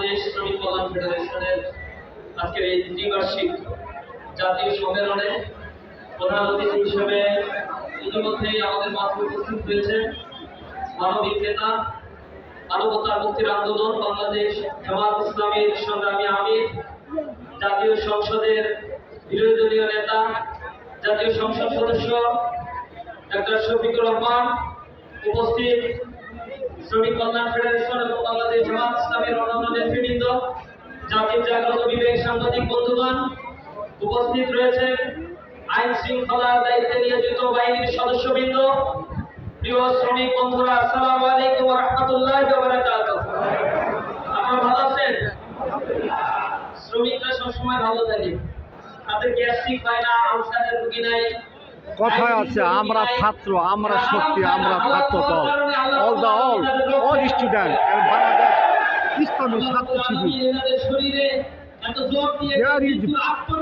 বাংলাদেশ শ্রমিক কল্যাণ ফেডারেশনের আজকের এই দ্বিবার্ষিক জাতীয় সম্মেলনে প্রধান অতিথি হিসেবে ইতিমধ্যেই আমাদের মাঝে উপস্থিত হয়েছে মানবিক নেতা, মানবতার মুক্তির আন্দোলন বাংলাদেশ জামাত ইসলামীর সংগ্রামী আমির, জাতীয় সংসদের বিরোধী দলীয় নেতা, জাতীয় সংসদ সদস্য ডক্টর শফিকুর রহমান, উপস্থিত শ্রমিক কল্যাণ ফেডারেশন এবং বাংলাদেশ জামাত ইসলামীর অন্যান্য নেতৃবৃন্দ, জাতির জাগ্রত বিবেক সাংবাদিক বন্ধুগণ, উপস্থিত রয়েছে আইন শৃঙ্খলার দায়িত্বে নিয়োজিত বাহিনীর সদস্যবৃন্দ, প্রিয় শ্রমিক বন্ধুরা, আসসালামু আলাইকুম ওয়া রাহমাতুল্লাহি ওয়া বারাকাতুহু। আপনারা ভালো আছেন? শ্রমিকরা সবসময় ভালো থাকে, তাদের গ্যাস্ট্রিক হয় না, আলসারের রোগী নাই। কথায় আছে আমরা ছাত্র, আমরা শক্তি, আমরা ছাত্র দল, অল স্টুডেন্ট বাংলাদেশ ইসলামী ছাত্র শিবির there is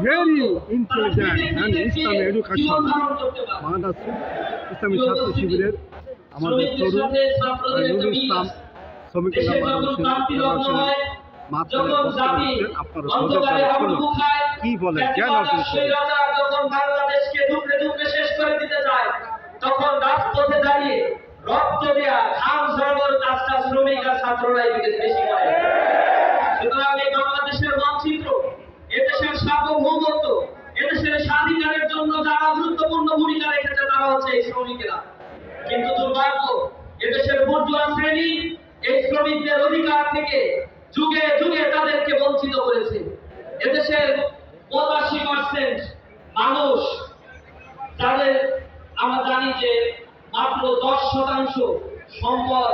very intelligent and Islamic education Bangladesh ইসলামী ছাত্র শিবিরের আমাদের তরুণ নুরুল ইসলাম শ্রমিক কি বলে জ্ঞান অর্জন করে যখন বাংলাদেশকে দুমড়ে দুমড়ে শেষ করে দিতে চায়, তখন রাজপথে দাঁড়িয়ে রক্ত দেয়া ঘাম ঝরানোর কাজটা শ্রমিক আর ছাত্ররাই বেশি করে। সুতরাং এই বাংলাদেশের মানচিত্র, এদেশের সার্বভৌমত্ব, এদেশের স্বাধিকারের জন্য যারা গুরুত্বপূর্ণ ভূমিকা রেখেছে তারা হচ্ছে এই শ্রমিকেরা। কিন্তু দুর্ভাগ্য, এদেশের বুর্জোয়া শ্রেণী এই শ্রমিকদের অধিকার থেকে যুগে যুগে তাদেরকে বঞ্চিত করেছে। এদেশের 85% মানুষ, তাদের আমরা জানি যে মাত্র 10% সম্পদ,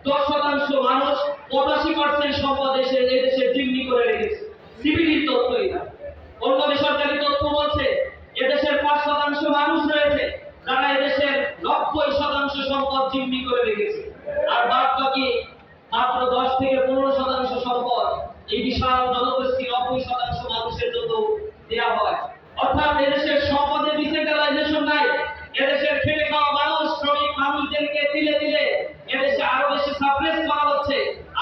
10% মানুষ 85% সম্পদ এদেশে জিম্মি করে রেখেছে। সিবিডির তথ্য এটা। অন্য বেসরকারি তথ্য বলছে এদেশের 5% মানুষ রয়েছে যারা এদেশের 90% সম্পদ জিম্মি করে রেখেছে, আর বাদ বাকি মাত্র 10 থেকে 15% সম্পদ এই বিশাল জনগোষ্ঠী 90% মানুষের জন্য দেওয়া হয়। অর্থাৎ এদেশের সম্পদের ডিসেন্ট্রালাইজেশন নাই। এদেশের খেটে খাওয়া মানুষ, শ্রমিক মানুষদেরকে দিলে দিলে এদেশে আরো বেশি সাপ্রেস করা হচ্ছে।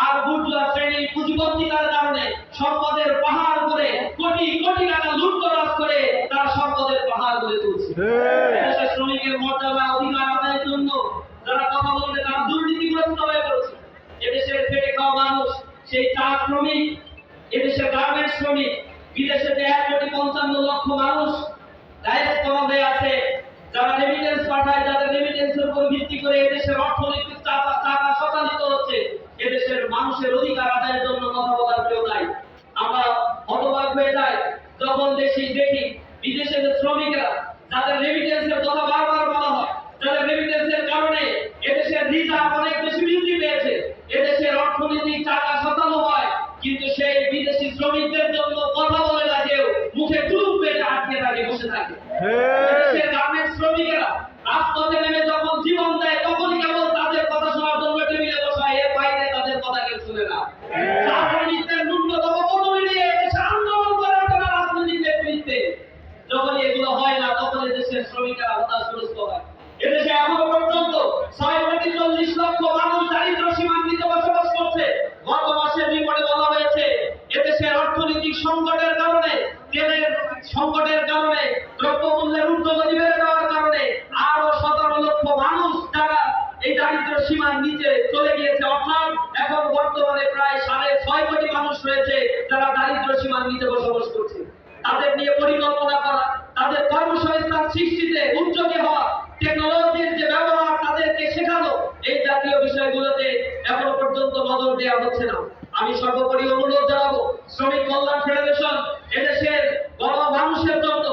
আর বুর্জোয়া শ্রেণীর পুঁজিপতিতার কারণে সম্পদের পাহাড় করে কোটি কোটি টাকা লুটতরাজ করে তারা সম্পদের পাহাড় গড়ে তুলছে। এদেশের শ্রমিকের মর্যাদা অধিকার আদায়ের জন্য যারা কথা বলছে তারা দুর্নীতিগ্রস্ত হয়ে পড়ছে। এদেশের খেটে খাওয়া মানুষ, সেই চা শ্রমিক, এদেশের গার্মেন্টস শ্রমিক, বিদেশে যে 1,55,00,000 মানুষ ডায়াসপোরাতে আছে, যারা রেমিটেন্স পাঠায়, যাদের রেমিটেন্সের উপর ভিত্তি করে এদেশের অর্থনৈতিক চাকা সচালিত হচ্ছে, এদেশের মানুষের অধিকার আদায়ের জন্য কথা বলার কেউ নাই। আমরা হতবাক হয়ে যাই যখন দেখি বিদেশে যে শ্রমিকরা, যাদের রেমিটেন্সের কথা বারবার বলা হয়, যাদের রেমিটেন্সের কারণে এদেশের রিজার্ভ অনেক বেশি বৃদ্ধি পেয়েছে, এদেশের অর্থনৈতিক চাকা সচালো হয়, কিন্তু সেই বিদেশি শ্রমিকদের জন্য কথা বলে না কেউ, মুখে গ্রুপ বেঁধে আটকে থাকে, বসে থাকে। এদেশের গার্মেন্টস শ্রমিকেরা রাজপথে নেমে যখন জীবন দেয় তখনই কেবল তাদের কথা শোনার জন্য টেবিলে বসায়, এর বাইরে তাদের কথা কেউ শুনে না। রাজনীতির ন্যূনতম পদবি নিয়ে এদেশে আন্দোলন করার জন্য রাজনৈতিক নেতৃত্বে যখন এগুলো হয় না, তখন এদেশের শ্রমিকেরা হতাশগ্রস্ত হয়। এদেশে এখনো পর্যন্ত 6,40 লক্ষ মানুষ দারিদ্র সীমার নিচে বসবাস করছে। গত মাসের রিপোর্টে বলা হয়েছে এদেশের অর্থনৈতিক সংকটের কারণে, তেলের সংকটের কারণে, দ্রব্যমূল্যের ঊর্ধ্বগতি বেড়ে যাওয়ার কারণে আরো 17 লক্ষ মানুষ যারা এই দারিদ্র সীমার নিচে চলে গিয়েছে। অর্থাৎ এখন বর্তমানে প্রায় 6.5 কোটি মানুষ রয়েছে যারা দারিদ্র সীমার নিচে বসবাস করছে। তাদের নিয়ে পরিকল্পনা করা, তাদের কর্মসংস্থান সৃষ্টিতে উদ্যোগী হওয়া, টেকনোলজির যে ব্যবহার তাদেরকে শেখানো, এই জাতীয় বিষয়গুলোতে এখনো পর্যন্ত নজর দেওয়া হচ্ছে না। আমি সর্বোপরি অনুরোধ জানাবো শ্রমিক কল্যাণ ফেডারেশন এদেশের গণমানুষের জন্য,